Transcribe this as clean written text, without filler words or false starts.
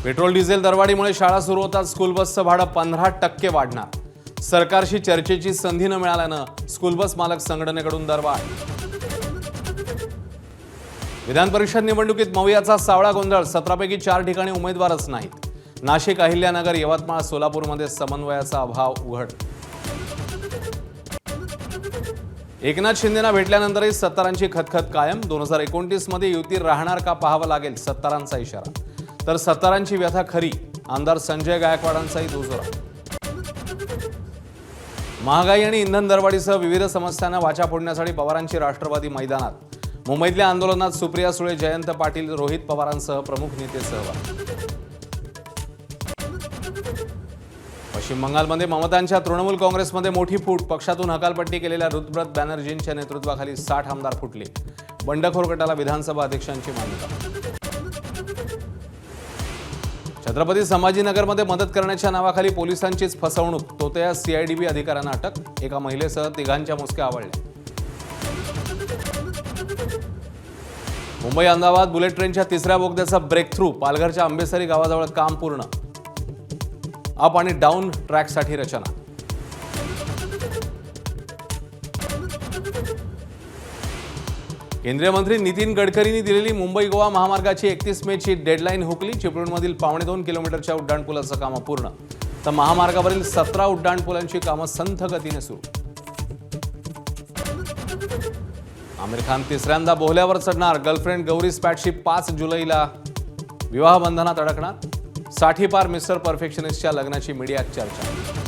Petrol diesel दरवाढीमुळे शाळा सुरू होतात स्कूल बसचं भाडं 15% वाढणार. सरकारशी चर्चेची संधी न मिळाल्यानं स्कूल बस मालक संघटनेकडून दरवाढ. विधान परिषद निवडणुकीत मवियाचा सावळा गोंधळ. 17 पैकी 4 ठिकाणी उमेदवारच नाहीत. नाशिक, अहिल्यानगर, यवतमाळ, सोलापूरमध्ये समन्वयाचा अभाव उघड. एकनाथ शिंदेंना भेटल्यानंतरही सत्तारांची खतखत कायम. 2029 मध्ये युती राहणार का पाहावं लागेल, सत्तारांचा इशारा. तर सत्तारांची व्यथा खरी, आमदार संजय गायकवाडांचाही दुजोरा. महागाई आणि इंधन दरवाढीसह विविध समस्यांना वाचा फोडण्यासाठी पवारांची राष्ट्रवादी मैदानात. मुंबईतल्या आंदोलनात सुप्रिया सुळे, जयंत पाटील, रोहित पवारांसह प्रमुख नेते सहभागी. पश्चिम बंगालमध्ये ममतांच्या तृणमूल काँग्रेसमध्ये मोठी फूट. पक्षातून हकालपट्टी केलेल्या ऋतुव्रत बॅनर्जींच्या नेतृत्वाखाली 60 आमदार फुटले. बंडखोर गटाला विधानसभा अध्यक्षांची मान्यता. छत्रपती संभाजीनगरमध्ये मदत करण्याच्या नावाखाली पोलिसांचीच फसवणूक. तोतया सीआयडीबी अधिकाऱ्यांना अटक. एका महिलेसह 3 मुसक्या आवळल्या. मुंबई अहमदाबाद बुलेट ट्रेनच्या 3ऱ्या बोगद्याचा ब्रेक थ्रू. पालघरच्या आंबेसरी गावाजवळ काम पूर्ण. अप आणि डाऊन ट्रॅकसाठी रचना. केंद्रीय मंत्री नितीन गडकरींनी दिलेली मुंबई गोवा महामार्गाची 31 मेची डेडलाईन हुकली. चिपळूणमधील 2.25 किलोमीटरच्या उड्डाणपुलाचं काम पूर्ण. तर महामार्गावरील 17 उड्डाणपुलांची कामं संथ गतीने सुरू. आमिर खान 3ऱ्यांदा बोहल्यावर चढणार. गर्लफ्रेंड गौरी स्पॅटशी 5 जुलैला विवाह बंधनात अडकणार. 60 पार मिस्टर परफेक्शनिस्टच्या लग्नाची मीडियात चर्चा.